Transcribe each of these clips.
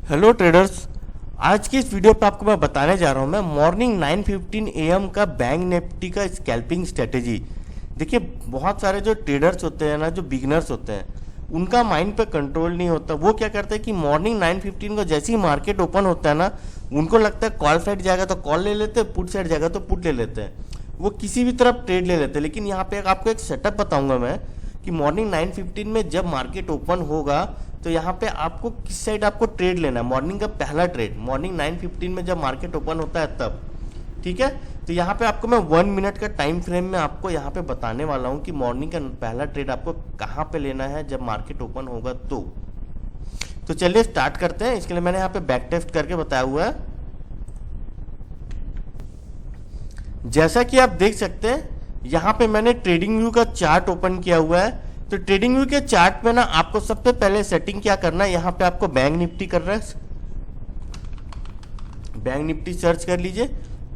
Hello traders. आज की इस वीडियो पे आपको मैं बताने जा रहा हूँ मैं मॉर्निंग 9:15 AM का बैंक निफ्टी का स्कैल्पिंग स्ट्रेटेजी। देखिए, बहुत सारे जो ट्रेडर्स होते हैं ना, जो बिगनर्स होते हैं, उनका माइंड पे कंट्रोल नहीं होता। वो क्या करते हैं कि मॉर्निंग 9:15 को जैसे ही मार्केट ओपन होता है ना, उनको लगता है कॉल साइड जाएगा तो कॉल ले लेते हैं, पुट साइड जाएगा तो पुट ले लेते हैं। वो किसी भी तरफ ट्रेड ले लेते हैं। लेकिन यहाँ पे आपको एक सेटअप बताऊंगा मैं कि मॉर्निंग 9:15 में जब मार्केट ओपन होगा तो यहाँ पे आपको किस साइड आपको ट्रेड लेना है। मॉर्निंग का पहला ट्रेड मॉर्निंग 9:15 में जब मार्केट ओपन होता है तब, ठीक है। तो यहाँ पे आपको मैं 1 मिनट का टाइम फ्रेम में आपको यहाँ पे बताने वाला हूँ कि मॉर्निंग का पहला ट्रेड आपको कहाँ पे लेना है जब मार्केट ओपन होगा। तो चलिए स्टार्ट करते हैं। इसके लिए मैंने यहाँ पे बैक टेस्ट करके बताया हुआ है। जैसा कि आप देख सकते हैं, यहाँ पे मैंने ट्रेडिंग व्यू का चार्ट ओपन किया हुआ है। तो ट्रेडिंग व्यू के चार्ट में ना आपको सबसे पहले सेटिंग क्या करना है, यहाँ पे आपको बैंक निफ्टी कर रहा है, बैंक निफ्टी सर्च कर लीजिए।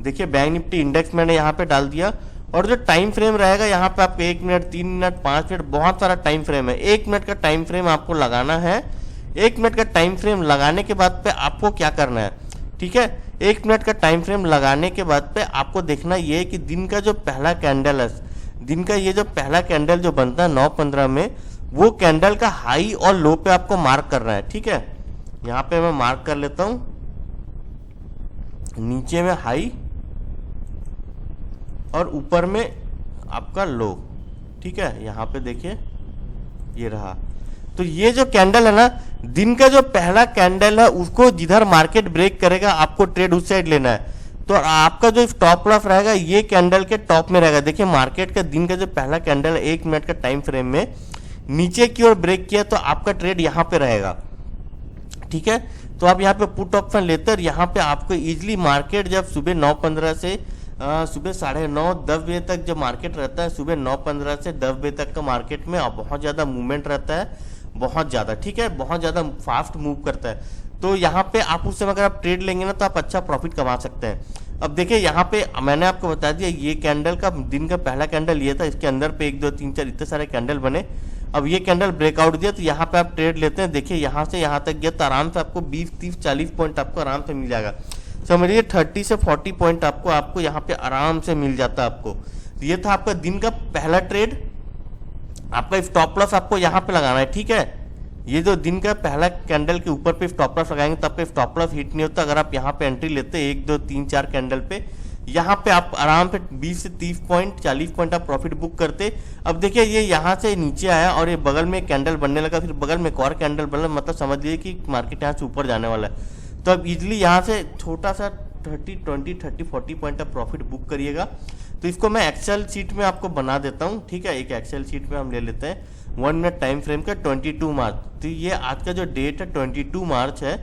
देखिए, बैंक निफ्टी इंडेक्स मैंने यहाँ पे डाल दिया। और जो टाइम फ्रेम रहेगा यहाँ पे आपको 1 मिनट, 3 मिनट, 5 मिनट, बहुत सारा टाइम फ्रेम है। 1 मिनट का टाइम फ्रेम आपको लगाना है। 1 मिनट का टाइम फ्रेम लगाने के बाद पे आपको क्या करना है, ठीक है। 1 मिनट का टाइम फ्रेम लगाने के बाद पे आपको देखना ये है कि दिन का जो पहला कैंडल है, दिन का ये जो पहला कैंडल जो बनता है 9:15 में, वो कैंडल का हाई और लो पे आपको मार्क करना है, ठीक है। यहाँ पे मैं मार्क कर लेता हूं, नीचे में हाई और ऊपर में आपका लो, ठीक है। यहाँ पे देखिए ये रहा। तो ये जो कैंडल है ना, दिन का जो पहला कैंडल है, उसको जिधर मार्केट ब्रेक करेगा आपको ट्रेड उस साइड लेना है। तो आपका जो स्टॉप लॉस रहेगा ये कैंडल के टॉप में रहेगा। देखिए, मार्केट का दिन का जो पहला कैंडल है 1 मिनट का टाइम फ्रेम में नीचे की ओर ब्रेक किया तो आपका ट्रेड यहाँ पे रहेगा, ठीक है। तो आप यहाँ पे पुट ऑप्शन लेते हैं। यहाँ पे आपको इजिली मार्केट जब सुबह 9:15 से सुबह 9:30 10 बजे तक जब मार्केट रहता है, सुबह 9:15 से 10 बजे तक का मार्केट में बहुत ज़्यादा मूवमेंट रहता है, बहुत ज़्यादा, ठीक है, बहुत ज़्यादा फास्ट मूव करता है। तो यहाँ पे आप उस समय अगर आप ट्रेड लेंगे ना तो आप अच्छा प्रॉफिट कमा सकते हैं। अब देखिए, यहाँ पे मैंने आपको बता दिया ये कैंडल का दिन का पहला कैंडल ये था। इसके अंदर पे 1 2 3 4 इतने सारे कैंडल बने। अब ये कैंडल ब्रेकआउट दिया तो यहाँ पे आप ट्रेड लेते हैं। देखिए, यहाँ से यहाँ तक गया तो आराम से आपको 20 30 40 पॉइंट आपको आराम से मिल जाएगा। समझिए 30 से 40 पॉइंट आपको यहाँ पे आराम से मिल जाता है आपको। तो ये था आपका दिन का पहला ट्रेड। आपका स्टॉप लॉस आपको यहाँ पे लगाना है, ठीक है। ये जो दिन का पहला कैंडल के ऊपर पे स्टॉप लॉस लगाएंगे तब पे स्टॉप लॉस हिट नहीं होता। अगर आप यहाँ पे एंट्री लेते हैं 1 2 3 4 कैंडल पे, यहाँ पे आप आराम से 20 से 30 पॉइंट 40 पॉइंट आप प्रॉफिट बुक करते। अब देखिए, ये यहाँ से नीचे आया और ये बगल में कैंडल बनने लगा, फिर बगल में एक और कैंडल बना, मतलब समझ लीजिए कि मार्केट यहाँ से ऊपर जाने वाला है। तो अब इजिली यहाँ से छोटा सा 30 20 30 40 पॉइंट आप प्रॉफिट बुक करिएगा। तो इसको मैं एक्सेल शीट में आपको बना देता हूँ, ठीक है। एक एक्सेल शीट में हम ले लेते हैं 1 मिनट टाइम फ्रेम का 22 मार्च। तो ये आज का जो डेट है 22 मार्च है।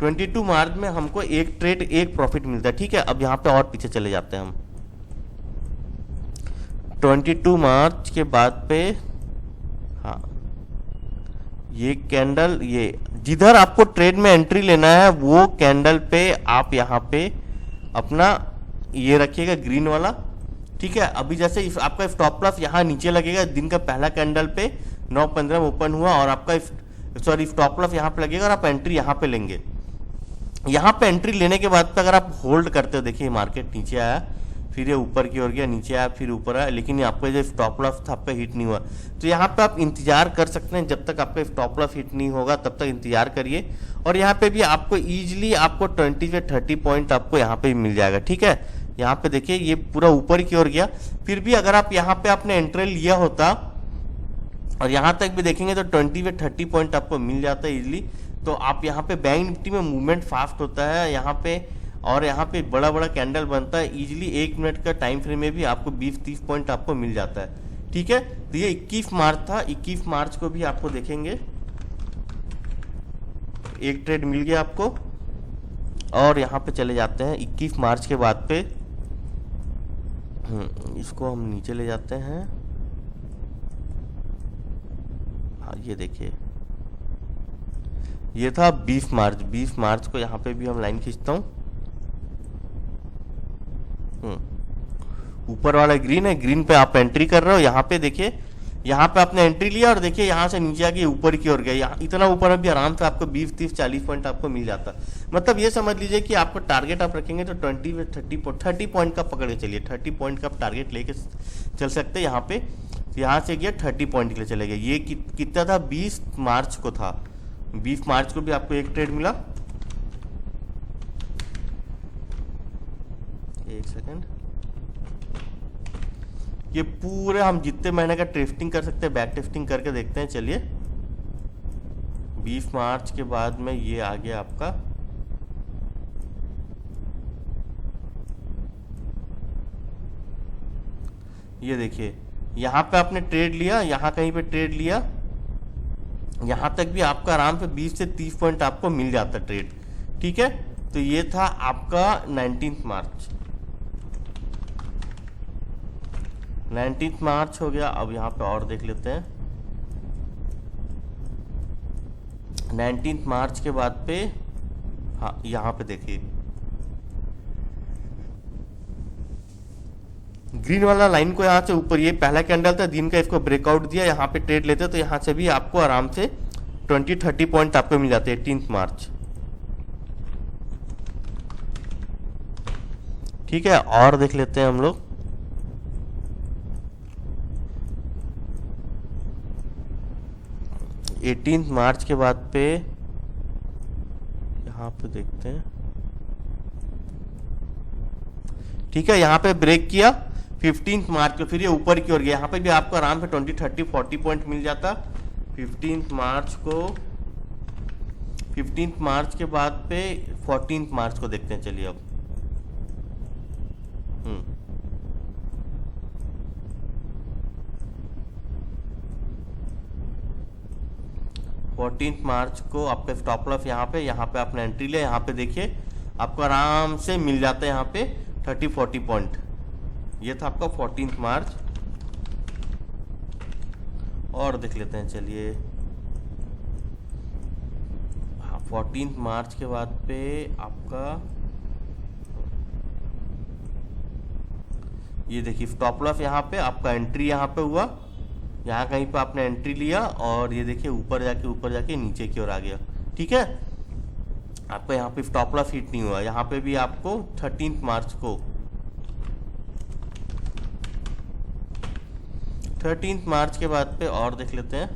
22 मार्च में हमको एक ट्रेड एक प्रॉफिट मिलता है, ठीक है। अब यहाँ पे और पीछे चले जाते हैं हम 22 मार्च के बाद पे। हाँ, ये कैंडल, ये जिधर आपको ट्रेड में एंट्री लेना है वो कैंडल पे आप यहाँ पे अपना ये रखिएगा ग्रीन वाला, ठीक है। अभी जैसे आपका स्टॉप लॉस यहाँ नीचे लगेगा, दिन का पहला कैंडल पे 9:15 में ओपन हुआ और आपका स्टॉप लॉस यहाँ पे लगेगा और आप एंट्री यहाँ पे लेंगे। यहाँ पे एंट्री लेने के बाद पे अगर आप होल्ड करते हो, देखिए मार्केट नीचे आया, फिर ये ऊपर की ओर गया, नीचे आया, फिर ऊपर आया, लेकिन आपका जो स्टॉप लॉस था आपका हिट नहीं हुआ। तो यहाँ पे आप इंतजार कर सकते हैं, जब तक आपका स्टॉप लॉस हिट नहीं होगा तब तक इंतजार करिए। और यहाँ पे भी आपको इजिली आपको 20 से 30 पॉइंट आपको यहाँ पे मिल जाएगा, ठीक है। यहाँ पे देखिए ये पूरा ऊपर की ओर गया। फिर भी अगर आप यहाँ पे आपने एंट्री लिया होता और यहाँ तक भी देखेंगे तो 20 से 30 पॉइंट आपको मिल जाता है इजिली। तो आप यहाँ पे बैंक निफ्टी में मूवमेंट फास्ट होता है यहाँ पे, और यहाँ पे बड़ा बड़ा कैंडल बनता है इजिली। 1 मिनट का टाइम फ्रेम में भी आपको 20-30 पॉइंट आपको मिल जाता है, ठीक है। तो ये 21 मार्च था। 21 मार्च को भी आपको देखेंगे एक ट्रेड मिल गया आपको। और यहाँ पे चले जाते हैं 21 मार्च के बाद पे, इसको हम नीचे ले जाते हैं। हाँ, ये देखिए ये था 20 मार्च। 20 मार्च को यहाँ पे भी हम लाइन खींचता हूँ। ऊपर वाला ग्रीन है, ग्रीन पे आप एंट्री कर रहे हो। यहाँ पे देखिए यहाँ पे आपने एंट्री लिया और देखिए यहाँ से नीचे आके ऊपर की ओर गया, यहाँ इतना ऊपर भी आराम से आपको 20-30-40 पॉइंट आपको मिल जाता। मतलब ये समझ लीजिए कि आपको टारगेट आप रखेंगे तो 30 पॉइंट का पकड़ के चलिए, 30 पॉइंट का आप टारगेट लेके चल सकते हैं। यहाँ पे यहाँ से गया 30 पॉइंट के लिए चले गए। ये कितना था, 20 मार्च को था, 20 मार्च को भी आपको एक ट्रेड मिला। एक सेकेंड, ये पूरे हम जितने महीने का टेस्टिंग कर सकते हैं बैक टेस्टिंग करके देखते हैं। चलिए 20 मार्च के बाद में ये आ गया आपका, ये देखिए यहाँ पे आपने ट्रेड लिया, यहाँ कहीं पे ट्रेड लिया, यहाँ तक भी आपका आराम से 20 से 30 पॉइंट आपको मिल जाता ट्रेड। ठीक है, तो ये था आपका 19 मार्च। 19 मार्च हो गया। अब यहाँ पे और देख लेते हैं। 19 मार्च के बाद पे, हाँ यहाँ पे देखिए ग्रीन वाला लाइन को यहाँ से ऊपर, ये पहला कैंडल था दिन का, इसको ब्रेकआउट दिया, यहाँ पे ट्रेड लेते तो यहाँ से भी आपको आराम से 20-30 पॉइंट आपको मिल जाते हैं 18 मार्च। ठीक है, और देख लेते हैं हम लोग। मार्च के बाद पे यहाँ पे देखते हैं। ठीक है, यहाँ पे ब्रेक किया 15 मार्च को, फिर ये ऊपर की ओर गया, यहाँ पे भी आपको आराम से 20-30-40 पॉइंट मिल जाता 15 मार्च को। 15 मार्च के बाद पे 14 मार्च को देखते हैं। चलिए अब 14 मार्च को आपका स्टॉप लॉस यहाँ पे आपने एंट्री लिया, यहाँ पे देखिए आपको आराम से मिल जाता है यहाँ पे 30-40 पॉइंट। ये था आपका 14 मार्च। और देख लेते हैं, चलिए हाँ 14 मार्च के बाद पे आपका ये देखिए स्टॉप लॉस यहाँ पे, आपका एंट्री यहाँ पे हुआ, यहाँ कहीं पे आपने एंट्री लिया और ये देखिए ऊपर जाके नीचे की ओर आ गया। ठीक है, आपको यहाँ पे स्टॉप लॉस हिट नहीं हुआ। यहाँ पे भी आपको 13 मार्च को 13 मार्च के बाद पे और देख लेते हैं।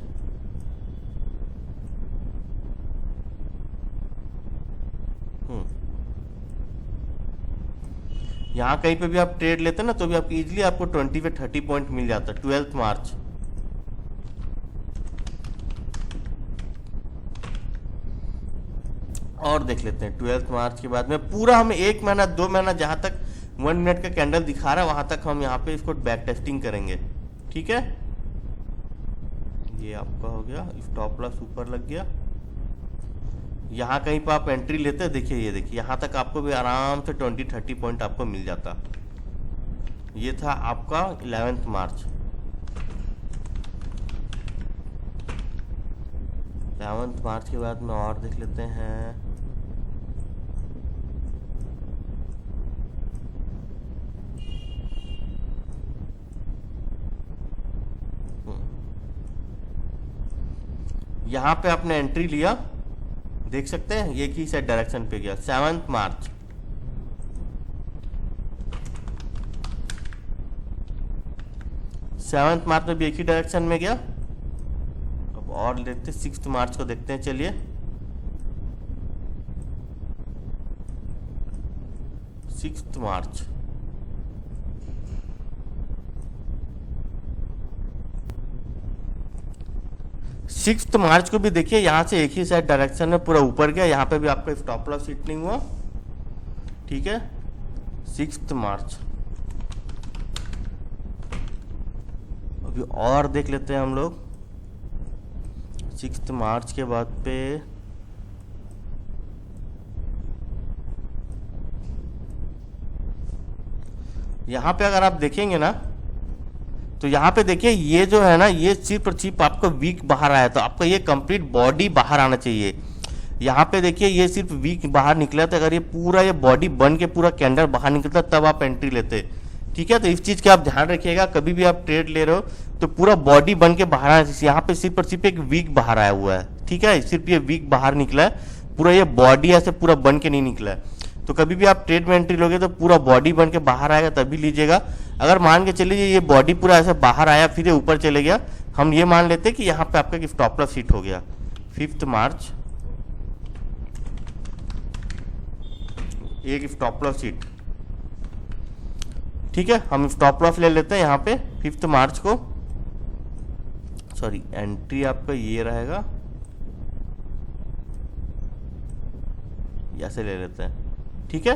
यहाँ कहीं पे भी आप ट्रेड लेते हैं ना तो भी आपको इजीली आपको 20-30 पॉइंट मिल जाता है। 12 मार्च और देख लेते हैं। 12 मार्च के बाद में पूरा हम 1 महीना 2 महीना जहां तक 1 मिनट का कैंडल दिखा रहा है वहां तक हम यहाँ पे इसको बैक टेस्टिंग करेंगे। ठीक है, ये आपका हो गया, स्टॉप लॉस ऊपर लग गया। यहाँ कहीं पर आप एंट्री लेते हैं, देखिए ये देखिए यहाँ तक आपको भी आराम से 20-30 पॉइंट आपको मिल जाता। ये था आपका 11 मार्च। 11 मार्च के बाद में और देख लेते हैं। यहाँ पे आपने एंट्री लिया, देख सकते हैं एक ही साइड डायरेक्शन पे गया। 7 मार्च 7 मार्च में भी एक ही डायरेक्शन में गया। अब और देखते 6 मार्च को देखते हैं। चलिए 6 मार्च 6 मार्च को भी देखिए यहाँ से एक ही साइड डायरेक्शन में पूरा ऊपर गया। यहाँ पे भी आपका स्टॉप लॉस हिट नहीं हुआ। ठीक है, 6 मार्च अभी और देख लेते हैं हम लोग। 6 मार्च के बाद पे यहाँ पे अगर आप देखेंगे ना तो यहाँ पे देखिए ये जो है ना ये सिर्फ और सिर्फ आपको वीक बाहर आया, तो आपका ये कंप्लीट बॉडी बाहर आना चाहिए। यहाँ पे देखिए ये सिर्फ वीक बाहर निकला था। अगर ये पूरा ये बॉडी बन के पूरा कैंडल बाहर निकलता तब आप एंट्री लेते, ठीक है। तो इस चीज का आप ध्यान रखिएगा, कभी भी आप ट्रेड ले रहे हो तो पूरा बॉडी बन के बाहर आया, यहाँ पे सिर्फ और सिर्फ एक वीक बाहर आया हुआ है, ठीक है, सिर्फ ये वीक बाहर निकला है, पूरा ये बॉडी ऐसे पूरा बन के नहीं निकला है। तो कभी भी आप ट्रेड में एंट्री लोगे तो पूरा बॉडी बन के बाहर आएगा तभी लीजिएगा। अगर मान के चलिए ये बॉडी पूरा ऐसे बाहर आया फिर ये ऊपर चले गया, हम ये मान लेते हैं कि यहाँ पे आपका स्टॉप लॉस हिट हो गया 5 मार्च, एक स्टॉप लॉस हिट, ठीक है। हम स्टॉप लॉस ले लेते हैं यहाँ पे 5 मार्च को, सॉरी एंट्री आपका ये रहेगा, ऐसे ले लेते हैं, ठीक है।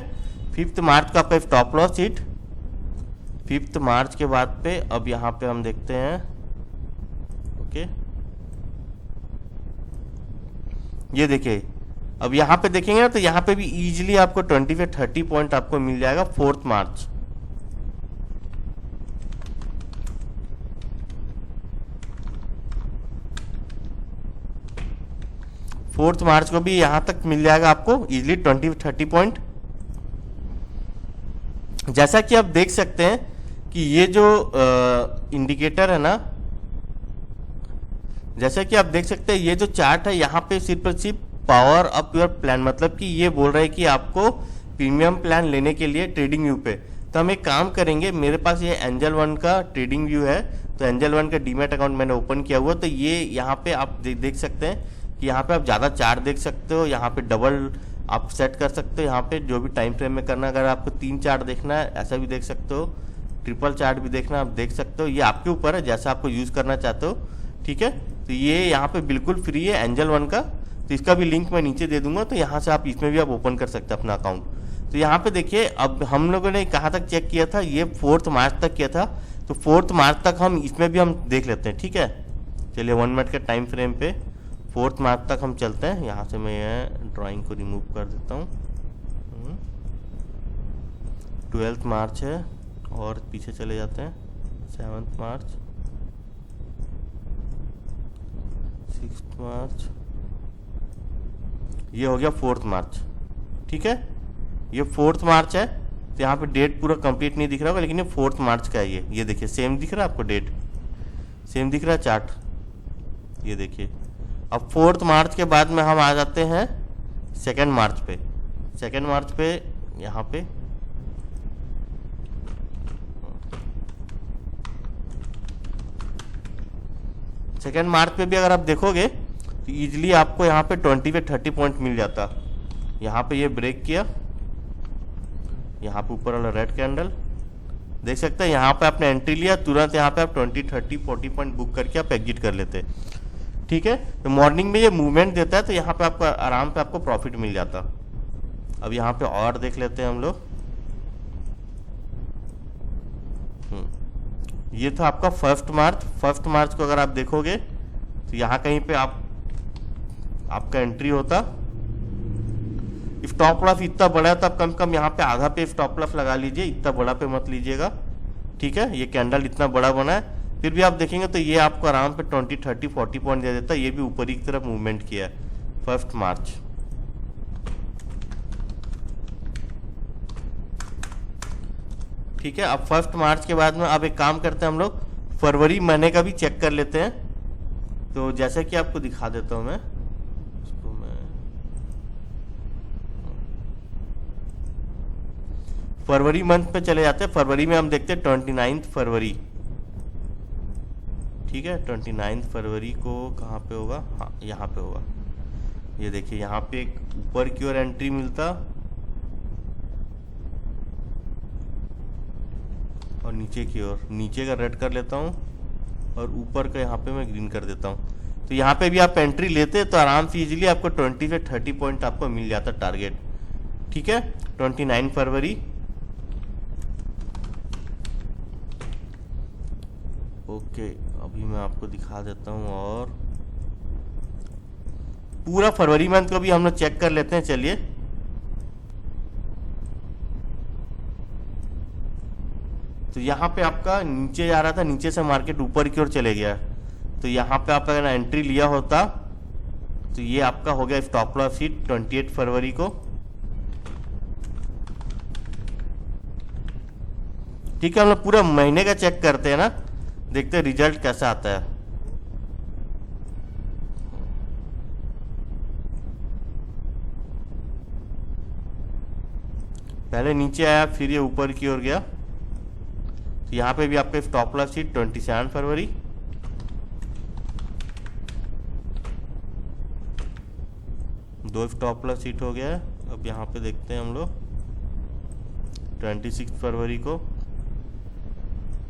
5 मार्च का आपका स्टॉप लॉस हिट 5 मार्च के बाद पे अब यहाँ पे हम देखते हैं, ओके, ये देखिए अब यहाँ पे देखेंगे ना तो यहाँ पे भी इजीली आपको 20 से 30 पॉइंट आपको मिल जाएगा 4 मार्च। फोर्थ मार्च को भी यहां तक मिल जाएगा आपको इजीली 20-30 पॉइंट। जैसा कि आप देख सकते हैं कि ये जो इंडिकेटर है ना, जैसा कि आप देख सकते हैं ये जो चार्ट है यहाँ पे सिर्फ और सिर्फ पावर अप योर प्लान, मतलब कि ये बोल रहा है कि आपको प्रीमियम प्लान लेने के लिए ट्रेडिंग व्यू पे। तो हम एक काम करेंगे, मेरे पास ये एंजल वन का ट्रेडिंग व्यू है, तो एंजल वन का डीमैट अकाउंट मैंने ओपन किया हुआ, तो ये यहाँ पे आप देख सकते हैं कि यहाँ पे आप ज़्यादा चार्ट देख सकते हो, यहाँ पे डबल आप सेट कर सकते हो, यहाँ पे जो भी टाइम फ्रेम में करना, अगर आपको 3 चार्ट देखना है ऐसा भी देख सकते हो, ट्रिपल चार्ट भी देखना आप देख सकते हो, ये आपके ऊपर है जैसा आपको यूज़ करना चाहते हो, ठीक है। तो ये यहाँ पे बिल्कुल फ्री है एंजल वन का, तो इसका भी लिंक मैं नीचे दे दूंगा, तो यहाँ से आप इसमें भी आप ओपन कर सकते हैं अपना अकाउंट। तो यहाँ पे देखिए अब हम लोगों ने कहाँ तक चेक किया था, ये 4 मार्च तक किया था, तो 4 मार्च तक हम इसमें भी हम देख लेते हैं, ठीक है। चलिए 1 मिनट के टाइम फ्रेम पे 4 मार्च तक हम चलते हैं। यहाँ से मैं ड्राइंग को रिमूव कर देता हूँ। 12 मार्च है और पीछे चले जाते हैं 7 मार्च, 6 मार्च, ये हो गया 4 मार्च, ठीक है। ये 4 मार्च है, तो यहाँ पे डेट पूरा कंप्लीट नहीं दिख रहा होगा, लेकिन ये 4 मार्च का है। ये देखिए सेम दिख रहा है आपको, डेट सेम दिख रहा है चार्ट, ये देखिए। अब 4 मार्च के बाद में हम आ जाते हैं 2 मार्च पे। 2 मार्च पे यहाँ पे सेकेंड मार्च पे भी अगर आप देखोगे तो इजीली आपको यहाँ पे 20 से 30 पॉइंट मिल जाता। यहाँ पे ये ब्रेक किया, यहाँ पे ऊपर वाला रेड कैंडल देख सकते हैं, यहाँ पे आपने एंट्री लिया, तुरंत यहाँ पे आप 20, 30, 40 पॉइंट बुक करके आप एग्जिट कर लेते, ठीक है। तो मॉर्निंग में ये मूवमेंट देता है, तो यहाँ पे आपको आराम पे आपको प्रॉफिट मिल जाता। अब यहाँ पे और देख लेते हैं हम लोग, ये था आपका 1 मार्च। 1 मार्च को अगर आप देखोगे तो यहाँ कहीं पे आपका एंट्री होता। स्टॉप लॉस इतना बड़ा है तो आप कम से कम यहाँ पे आधा पे स्टॉप लॉस लगा लीजिए, इतना बड़ा पे मत लीजिएगा, ठीक है। ये कैंडल इतना बड़ा बना है, फिर भी आप देखेंगे तो ये आपको आराम पे 20, 30, 40 पॉइंट दे देता है। ये भी ऊपर की तरफ मूवमेंट किया है 1 मार्च, ठीक है। अब 1 मार्च के बाद में अब एक काम करते हैं हम लोग, फरवरी महीने का भी चेक कर लेते हैं। तो जैसा कि आपको दिखा देता हूं मैं, इसको मैं फरवरी मंथ पे चले जाते हैं। फरवरी में हम देखते हैं 29 फरवरी, ठीक है। 29 फरवरी को कहाँ पे होगा, हाँ यहाँ पे होगा। ये देखिए यहाँ पे एक ऊपर की ओर एंट्री मिलता और नीचे की ओर, नीचे का रेड कर लेता हूँ और ऊपर का यहाँ पे मैं ग्रीन कर देता हूँ। तो यहाँ पे भी आप एंट्री लेते तो आराम से इजीली आपको 20 से 30 पॉइंट आपको मिल जाता टारगेट, ठीक है। 29 फरवरी, ओके। अभी मैं आपको दिखा देता हूँ और पूरा फरवरी मंथ को भी हम लोग चेक कर लेते हैं। चलिए तो यहाँ पे आपका नीचे जा रहा था, नीचे से मार्केट ऊपर की ओर चले गया, तो यहाँ पे आप अगर एंट्री लिया होता तो ये आपका हो गया स्टॉप लॉस हिट 28 फरवरी को। ठीक है, हम लोग पूरे महीने का चेक करते हैं ना, देखते हैं रिजल्ट कैसा आता है। पहले नीचे आया, फिर ये ऊपर की ओर गया। तो यहाँ पे भी आपका स्टॉप लॉस हिट 27 फरवरी, दो स्टॉप लॉस हिट हो गया है। अब यहाँ पे देखते हैं हम लोग 26 फरवरी को,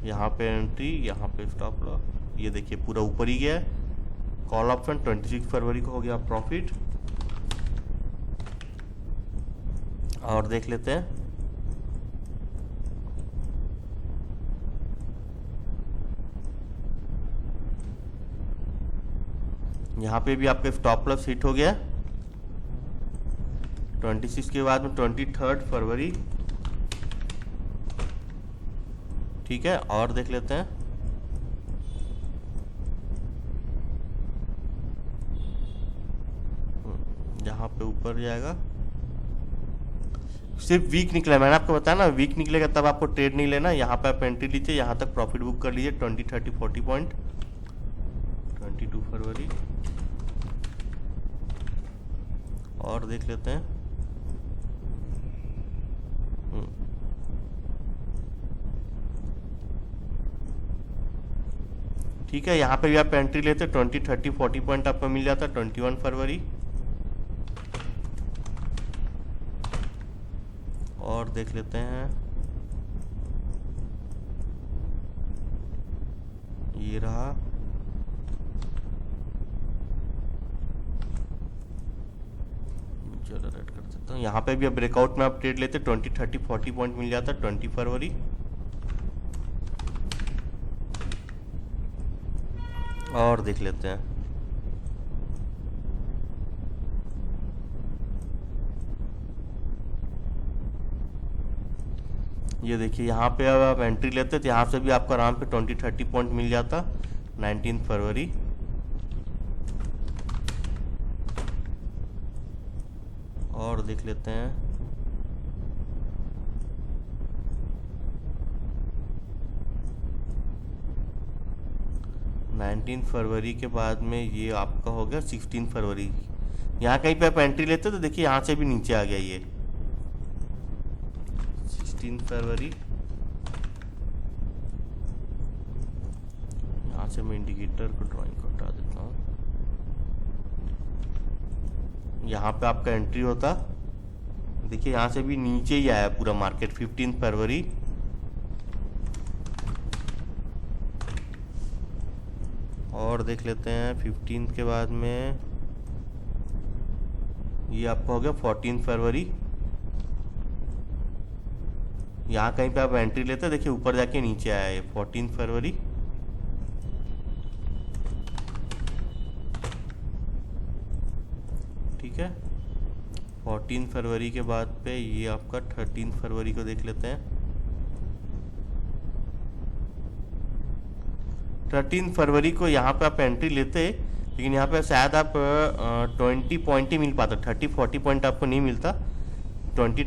यहाँ पे एंट्री, यहाँ पे स्टॉप लॉस, ये देखिए पूरा ऊपर ही गया है। कॉल ऑप्शन 26 फरवरी को हो गया प्रॉफिट। और देख लेते हैं, यहाँ पे भी आपका स्टॉप लॉस हिट हो गया 26 के बाद में 23 फरवरी। ठीक है, और देख लेते हैं, यहाँ पे ऊपर जाएगा, सिर्फ वीक निकला है। मैंने आपको बताया ना, वीक निकलेगा तब आपको ट्रेड नहीं लेना। यहाँ पे आप एंट्री लीजिए, यहाँ तक प्रॉफिट बुक कर लीजिए 20, 30, 40 पॉइंट। 22 फरवरी और देख लेते हैं, ठीक है, यहाँ पे भी आप एंट्री लेते 20, 30, 40 पॉइंट आपको मिल जाता 21 फरवरी। और देख लेते हैं, ये रहा, चलो रेड कर देता हूँ। यहाँ पे भी अब ब्रेकआउट में आप ट्रेड लेते 20, 30, 40 पॉइंट मिल जाता 20 फरवरी। और देख लेते हैं, ये देखिए यहाँ पे अब आप एंट्री लेते तो यहाँ से भी आपको आराम पे 20, 30 पॉइंट मिल जाता 19 फरवरी। और देख लेते हैं, नाइनटीन फरवरी के बाद में ये आपका हो गया 16 फरवरी। यहाँ कहीं पे आप एंट्री लेते तो देखिए यहाँ से भी नीचे आ गया ये 16 फरवरी। यहाँ से मैं इंडिकेटर को ड्राइंग को हटा देता हूँ। यहाँ पे आपका एंट्री होता, देखिए यहाँ से भी नीचे ही आया पूरा मार्केट 15 फरवरी। और देख लेते हैं 15 के बाद में ये आपका हो गया 14 फरवरी। यहाँ कहीं पे आप एंट्री लेते हैं, देखिए ऊपर जाके नीचे आया है 14 फरवरी। ठीक है, 14 फरवरी के बाद पे ये आपका 13 फरवरी को देख लेते हैं। 13 फरवरी को यहाँ पे आप एंट्री लेते, लेकिन यहाँ पे शायद आप 20 पॉइंट ही मिल पाता, 30, 40 पॉइंट आपको नहीं मिलता, 20,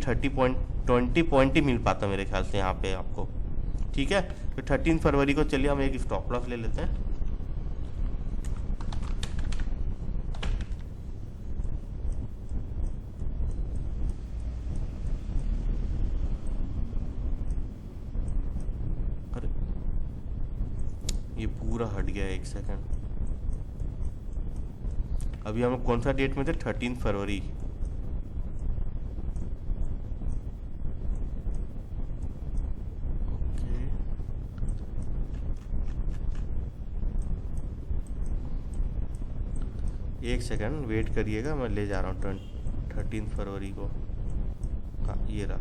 20 पॉइंट ही मिल पाता मेरे ख्याल से यहाँ पे आपको। ठीक है, तो 13 फरवरी को चलिए हम एक स्टॉप लॉस ले लेते हैं। अरे ये पूरा हट गया, एक सेकंड। अभी हम कौन सा डेट में थे? 13 फरवरी। एक सेकंड वेट करिएगा, मैं ले जा रहा हूँ 13 फरवरी को। हाँ ये रहा,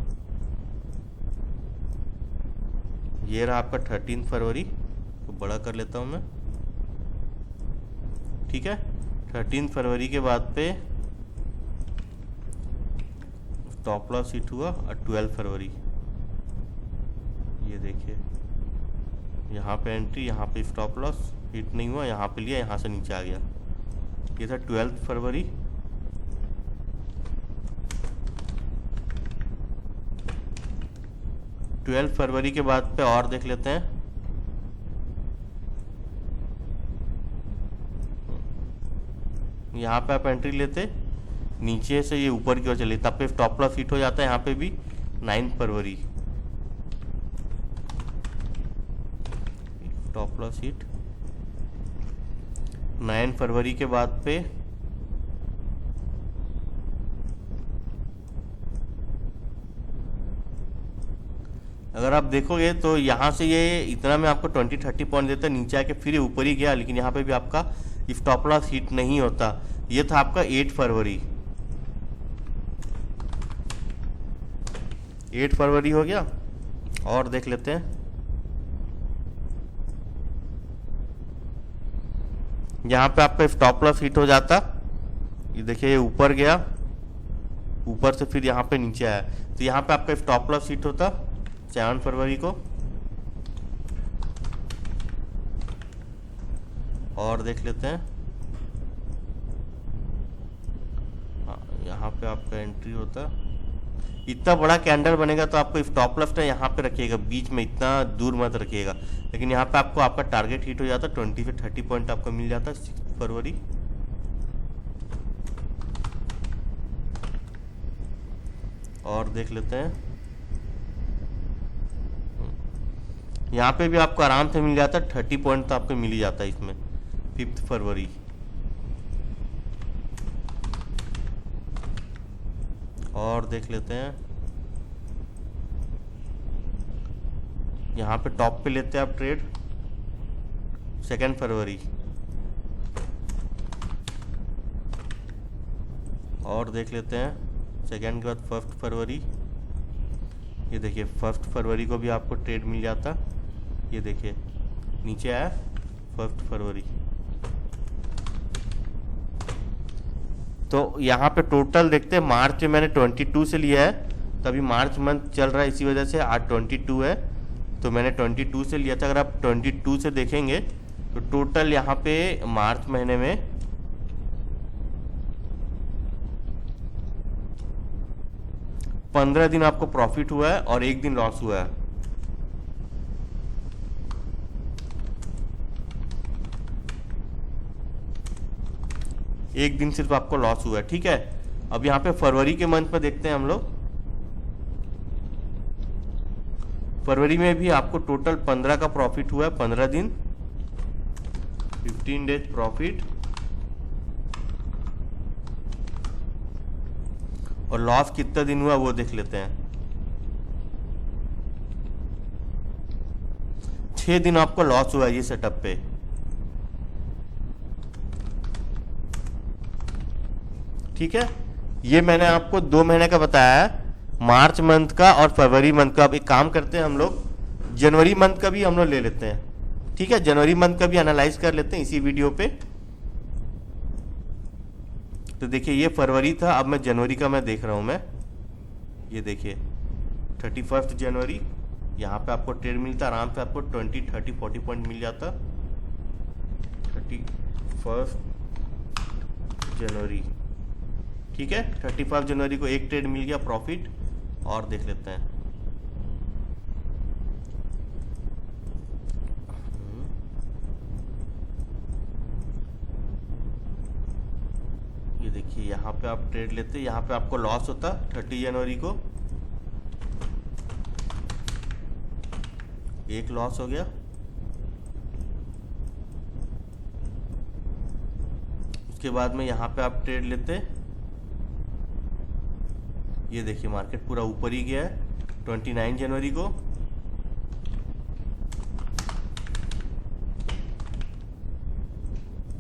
ये रहा आपका 13 फरवरी को बड़ा कर लेता हूँ मैं। ठीक है, 13 फरवरी के बाद पे स्टॉप लॉस हिट हुआ और 12 फरवरी ये देखिए यहाँ पे एंट्री, यहाँ पे स्टॉप लॉस हिट नहीं हुआ, यहाँ पे लिया, यहाँ से नीचे आ गया। ये था 12 फरवरी। 12 फरवरी के बाद पे और देख लेते हैं। यहाँ पे आप एंट्री लेते, नीचे से ये ऊपर की ओर चले, तब पे स्टॉप लॉस हिट हो जाता है। यहाँ पे भी 9 फरवरी स्टॉप लॉस हिट 9 फरवरी के बाद पे अगर आप देखोगे तो यहाँ से ये इतना में आपको 20-30 पॉइंट देता है, नीचे आके फिर ये ऊपर ही गया, लेकिन यहाँ पे भी आपका स्टॉप लॉस हिट नहीं होता। ये था आपका 8 फरवरी। 8 फरवरी हो गया। और देख लेते हैं, यहाँ पे आपका स्टॉप लॉस हिट हो जाता। ये देखिए ये ऊपर गया, ऊपर से फिर यहाँ पे नीचे आया, तो यहाँ पे आपका स्टॉप लॉस हिट होता 7 फरवरी को। और देख लेते हैं, हाँ यहाँ पे आपका एंट्री होता। इतना बड़ा कैंडल बनेगा तो आपको स्टॉप लॉस है यहाँ पे रखिएगा, बीच में इतना दूर मत रखिएगा, लेकिन यहाँ पे आपको आपका टारगेट हिट हो जाता, 20 से 30 पॉइंट आपको मिल जाता 6 फरवरी। और देख लेते हैं, यहाँ पे भी आपको आराम से मिल जाता, 30 पॉइंट तो आपको मिल ही जाता है इसमें 5 फरवरी। और देख लेते हैं, यहाँ पे टॉप पे लेते हैं आप ट्रेड 2 फरवरी। और देख लेते हैं 2 के बाद 1 फरवरी। ये देखिए 1 फरवरी को भी आपको ट्रेड मिल जाता, ये देखिए नीचे आया 1 फरवरी। तो यहाँ पे टोटल देखते हैं, मार्च में मैंने 22 से लिया है, तभी मार्च मंथ चल रहा है, इसी वजह से आज 22 है, तो मैंने 22 से लिया था। अगर आप 22 से देखेंगे तो टोटल यहाँ पे मार्च महीने में 15 दिन आपको प्रॉफिट हुआ है और 1 दिन लॉस हुआ है। एक दिन सिर्फ आपको लॉस हुआ है, ठीक है। अब यहाँ पे फरवरी के मंथ पे देखते हैं हम लोग। फरवरी में भी आपको टोटल 15 का प्रॉफिट हुआ है, 15 दिन 15 डेज प्रॉफिट, और लॉस कितना दिन हुआ वो देख लेते हैं। 6 दिन आपको लॉस हुआ है ये सेटअप पे, ठीक है। ये मैंने आपको 2 महीने का बताया है, मार्च मंथ का और फरवरी मंथ का। अब एक काम करते हैं हम लोग, जनवरी मंथ का भी हम लोग ले लेते हैं, ठीक है। जनवरी मंथ का भी एनालाइज कर लेते हैं इसी वीडियो पे। तो देखिए ये फरवरी था, अब मैं जनवरी का मैं देख रहा हूं मैं। ये देखिए 31 जनवरी, यहाँ पे आपको ट्रेड मिलता, आराम से आपको 20, 30, 40 पॉइंट मिल जाता। 31 जनवरी, ठीक है। 31 जनवरी को एक ट्रेड मिल गया प्रॉफिट। और देख लेते हैं, ये देखिए यहाँ पे आप ट्रेड लेते, यहाँ पे आपको लॉस होता 30 जनवरी को, एक लॉस हो गया। उसके बाद में यहाँ पे आप ट्रेड लेते, ये देखिए मार्केट पूरा ऊपर ही गया है 29 जनवरी को।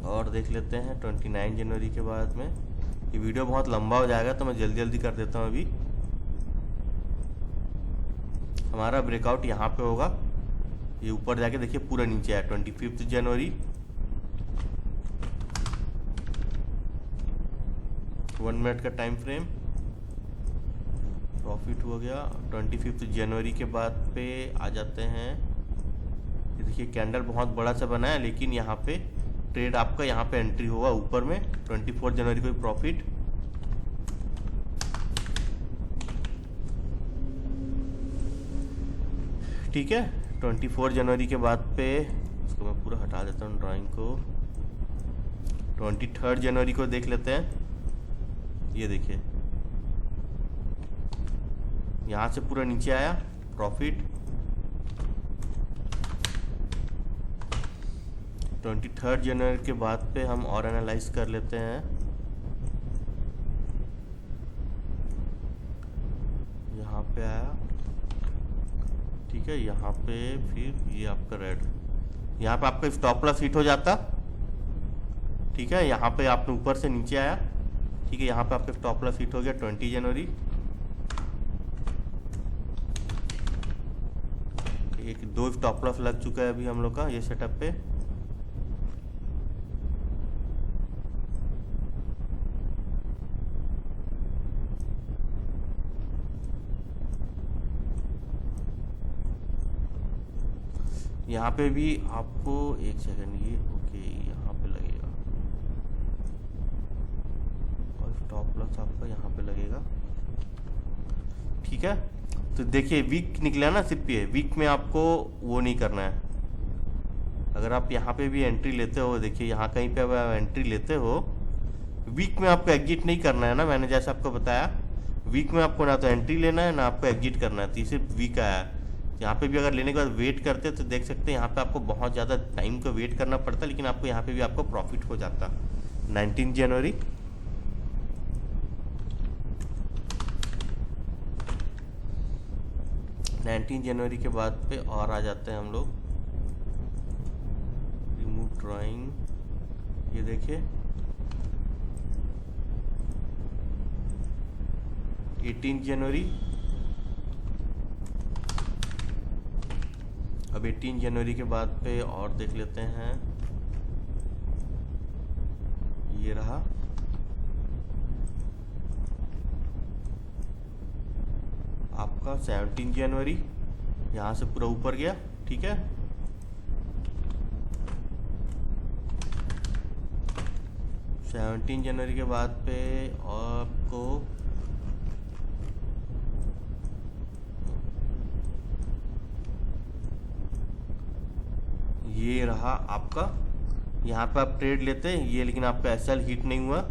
और देख लेते हैं 29 जनवरी के बाद में। ये वीडियो बहुत लंबा हो जाएगा तो मैं जल्दी जल्दी कर देता हूँ। अभी हमारा ब्रेकआउट यहाँ पे होगा, ये ऊपर जाके देखिए पूरा नीचे है 25 जनवरी। 1 मिनट का टाइम फ्रेम, प्रॉफिट हो गया। 25 जनवरी के बाद पे आ जाते हैं, ये देखिए कैंडल बहुत बड़ा सा बना है, लेकिन यहाँ पे ट्रेड आपका यहाँ पे एंट्री होगा ऊपर में। 24 जनवरी को प्रॉफिट, ठीक है। 24 जनवरी के बाद पे इसको मैं पूरा हटा देता हूँ ड्राइंग को। 23 जनवरी को देख लेते हैं। ये देखिए यहाँ से पूरा नीचे आया प्रॉफिट। 23 जनवरी के बाद पे हम और एनालाइज कर लेते हैं। यहाँ पे आया, ठीक है। यहाँ पे फिर ये आपका रेड, यहाँ पे आपका स्टॉप लॉस हिट हो जाता, ठीक है। यहाँ पे आपने ऊपर से नीचे आया, ठीक है। यहाँ पे आपका स्टॉप लॉस हिट हो गया 20 जनवरी। एक दो स्टॉप लॉस लग चुका है अभी हम लोग का ये सेटअप पे। यहाँ पे भी आपको एक सेकंड, ये ओके यहाँ पे लगेगा और स्टॉप लॉस आपका यहाँ पे लगेगा, ठीक है। तो देखिए वीक निकला ना सिर्फ, ये वीक में आपको वो नहीं करना है। अगर आप यहाँ पे भी एंट्री लेते हो, देखिए यहाँ कहीं पे आप एंट्री लेते हो, वीक में आपको एग्जिट नहीं करना है ना। मैंने जैसे आपको बताया वीक में आपको ना तो एंट्री लेना है ना आपको एग्जिट करना है। तो सिर्फ वीक आया है, यहाँ पे भी अगर लेने के बाद वेट करते तो देख सकते हैं यहाँ पे आपको बहुत ज़्यादा टाइम को वेट करना पड़ता, लेकिन आपको यहाँ पे भी आपको प्रॉफिट हो जाता। 19 जनवरी, के बाद पे और आ जाते हैं हम लोग। रिमूव ड्राइंग, ये देखिए 18 जनवरी। अब 18 जनवरी के बाद पे और देख लेते हैं, ये रहा। आपका 17 जनवरी, यहाँ से पूरा ऊपर गया, ठीक है। जनवरी के बाद पे आपको ये रहा आपका, यहाँ पे आप ट्रेड लेते हैं ये, लेकिन आपका एसएल हिट नहीं हुआ,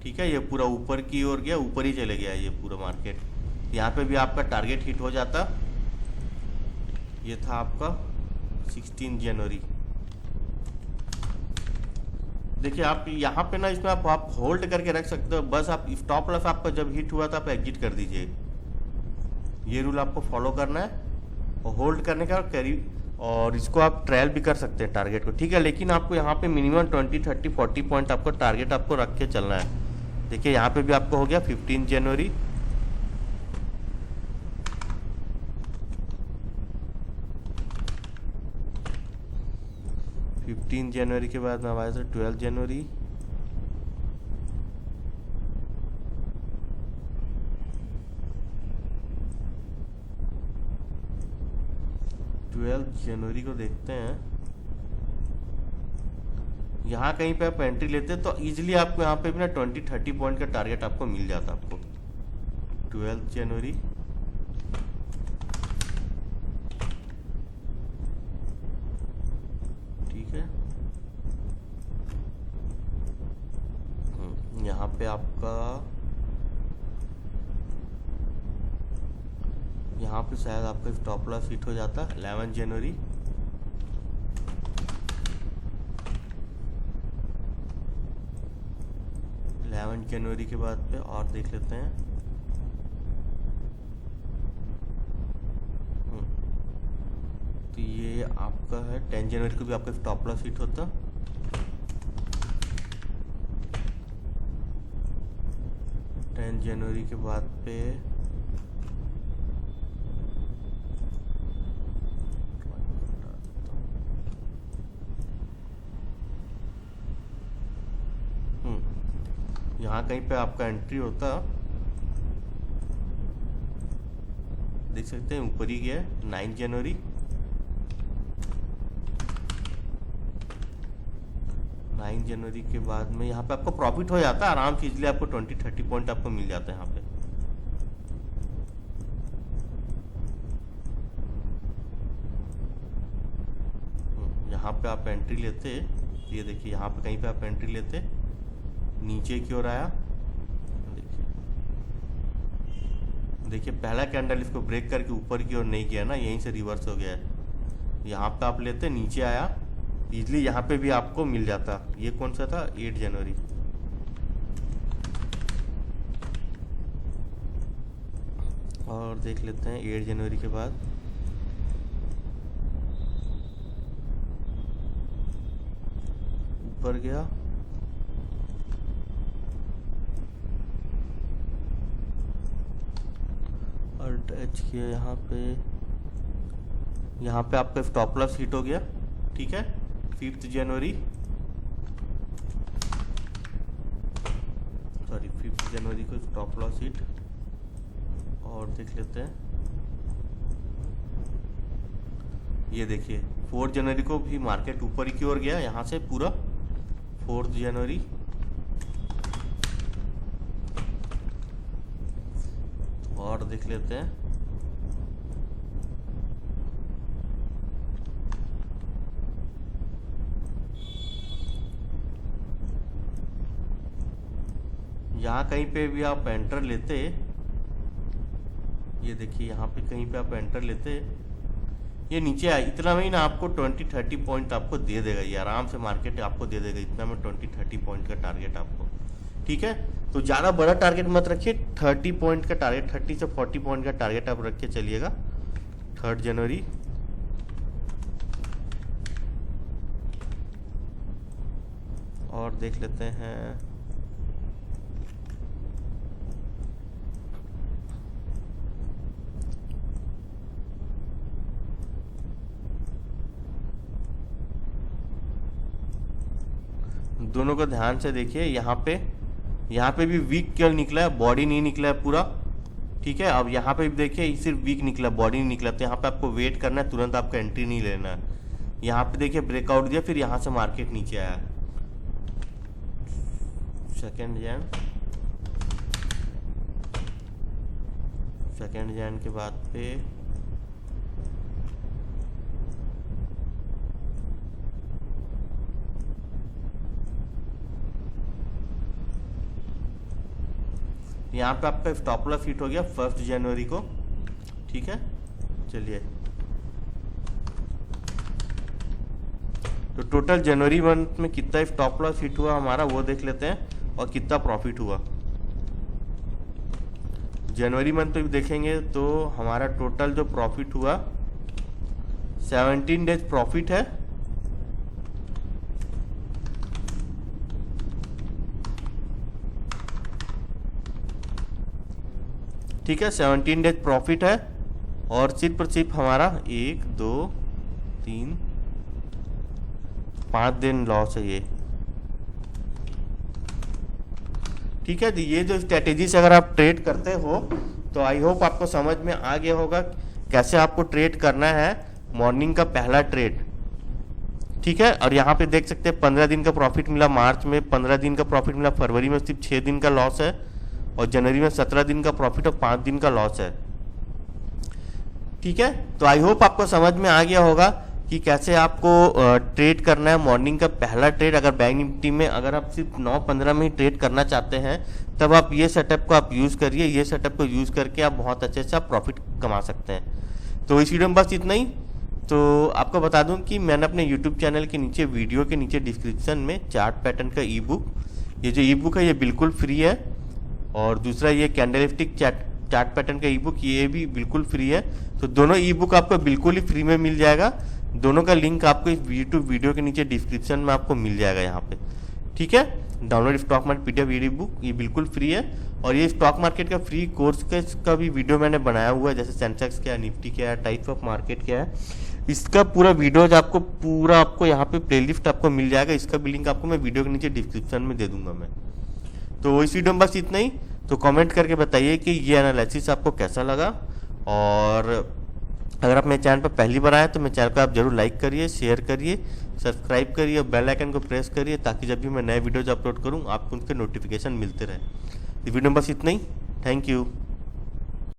ठीक है। ये पूरा ऊपर की ओर गया, ऊपर ही चले गया ये पूरा मार्केट। यहाँ पे भी आपका टारगेट हिट हो जाता। ये था आपका 16 जनवरी। देखिए आप यहाँ पे ना इसमें आप होल्ड करके रख सकते हो, बस आप स्टॉप लॉस आपका जब हिट हुआ था आप एग्जिट कर दीजिए। ये रूल आपको फॉलो करना है और होल्ड करने का करीब, और इसको आप ट्रायल भी कर सकते हैं टारगेट को, ठीक है। लेकिन आपको यहाँ पे मिनिमम 20, 30, 40 पॉइंट आपको टारगेट आपको रख के चलना है। देखिए यहाँ पे भी आपको हो गया 15 जनवरी। जनवरी के बाद में हमारे से 12 जनवरी। जनवरी को देखते हैं, यहाँ कहीं पे आप एंट्री लेते तो इजीली आपको यहाँ पे भी ना 20, 30 पॉइंट का टारगेट आपको मिल जाता आपको। 12 जनवरी, ठीक है। यहाँ पे आपका, यहाँ पे शायद आपका स्टॉप लॉस हिट हो जाता। 11 जनवरी, के बाद पे और देख लेते हैं। तो ये आपका है 10 जनवरी को भी आपका स्टॉप लॉस हिट होता। 10 जनवरी के बाद पे यहाँ कहीं पे आपका एंट्री होता, देख सकते हैं ऊपर ही गया 9 जनवरी। 9 जनवरी के बाद में यहाँ पे आपको प्रॉफिट हो जाता है आराम से, इसलिए आपको 20, 30 पॉइंट आपको मिल जाता है यहाँ पे। यहाँ पे आप एंट्री लेते, ये देखिए यहाँ पे कहीं पे आप एंट्री लेते, नीचे की ओर आया, देखिए पहला कैंडल इसको ब्रेक करके ऊपर की ओर नहीं किया ना, यहीं से रिवर्स हो गया है। यहाँ पे आप लेते, नीचे आया, इजली यहाँ पे भी आपको मिल जाता। ये कौन सा था, 8 जनवरी। और देख लेते हैं 8 जनवरी के बाद ऊपर गया, और टच किया यहाँ पे आपका स्टॉप लॉस हिट हो गया। ठीक है, 5 जनवरी, सॉरी 5 जनवरी को स्टॉप लॉस हिट। और देख लेते हैं, ये देखिए 4 जनवरी को भी मार्केट ऊपर की ओर गया यहाँ से पूरा, 4 जनवरी। और देख लेते हैं, यहाँ कहीं पे भी आप एंटर लेते, ये देखिए यहाँ पे कहीं पे आप एंटर लेते, ये नीचे आए, इतना में ही ना आपको 20-30 पॉइंट आपको दे देगा, ये आराम से मार्केट आपको दे देगा, इतना में 20-30 पॉइंट का टारगेट आपको। ठीक है, तो ज़्यादा बड़ा टारगेट मत रखिए, 30 पॉइंट का टारगेट, 30 से 40 पॉइंट का टारगेट आप रख के चलिएगा। 3 जनवरी, और देख लेते हैं दोनों को ध्यान से देखिए, यहाँ पे भी वीक क्यों निकला है, बॉडी नहीं निकला है पूरा। ठीक है, अब यहाँ पे भी देखिए सिर्फ वीक निकला, बॉडी नहीं निकला, तो यहाँ पे आपको वेट करना है, तुरंत आपको एंट्री नहीं लेना है। यहाँ पे देखिए ब्रेकआउट दिया, फिर यहाँ से मार्केट नीचे आया। 2 जन के बाद पे यहाँ पे आपका स्टॉप लॉस हिट हो गया 1 जनवरी को। ठीक है, चलिए, तो टोटल जनवरी मंथ में कितना स्टॉप लॉस हिट हुआ हमारा वो देख लेते हैं, और कितना प्रॉफिट हुआ। जनवरी मंथ में भी देखेंगे तो हमारा टोटल जो प्रॉफिट हुआ 17 डेज प्रॉफिट है। ठीक है, 17 डेज प्रॉफिट है, और सिर्फ हमारा 1 2 3 5 दिन लॉस है ये। ठीक है, तो ये जो स्ट्रेटेजी से अगर आप ट्रेड करते हो तो आई होप आपको समझ में आ गया होगा कैसे आपको ट्रेड करना है, मॉर्निंग का पहला ट्रेड। ठीक है, और यहाँ पे देख सकते हैं 15 दिन का प्रॉफिट मिला, मार्च में 15 दिन का प्रॉफिट मिला, फरवरी में सिर्फ 6 दिन का लॉस है, और जनवरी में 17 दिन का प्रॉफिट और 5 दिन का लॉस है। ठीक है, तो आई होप आपको समझ में आ गया होगा कि कैसे आपको ट्रेड करना है, मॉर्निंग का पहला ट्रेड। अगर बैंक निफ्टी में अगर आप सिर्फ 9-15 में ही ट्रेड करना चाहते हैं तब आप ये सेटअप को आप यूज़ करिए, ये सेटअप को यूज़ करके आप बहुत अच्छे से आप प्रॉफिट कमा सकते हैं। तो इस वीडियो में बस इतना ही। तो आपको बता दूं कि मैंने अपने यूट्यूब चैनल के नीचे, वीडियो के नीचे डिस्क्रिप्शन में चार्ट पैटर्न का ई बुक, ये जो ई बुक है ये बिल्कुल फ्री है, और दूसरा ये कैंडलस्टिक चार्ट पैटर्न का ई बुक ये भी बिल्कुल फ्री है। तो दोनों ई बुक आपको बिल्कुल ही फ्री में मिल जाएगा, दोनों का लिंक आपको इस यूट्यूब वीडियो के नीचे डिस्क्रिप्शन में आपको मिल जाएगा यहाँ पे। ठीक है, डाउनलोड स्टॉक मार्केट पीडीएफ ई बुक, ये बिल्कुल फ्री है। और ये स्टॉक मार्केट का फ्री कोर्स का भी वीडियो मैंने बनाया हुआ है, जैसे सेंसेक्स क्या है, निफ्टी क्या है, टाइप्स ऑफ मार्केट क्या है, इसका पूरा वीडियोज आपको यहाँ पे प्लेलिस्ट आपको मिल जाएगा। इसका भी लिंक आपको मैं वीडियो के नीचे डिस्क्रिप्शन में दे दूंगा मैं। तो इस वीडियो में बस इतना ही। तो कमेंट करके बताइए कि ये एनालिसिस आपको कैसा लगा, और अगर आप मेरे चैनल पर पहली बार आए तो मेरे चैनल को आप जरूर लाइक करिए, शेयर करिए, सब्सक्राइब करिए और बेल आइकन को प्रेस करिए, ताकि जब भी मैं नए वीडियोज अपलोड करूँ आपको उनके नोटिफिकेशन मिलते रहे। इस वीडियो में बस इतना ही। Thank you.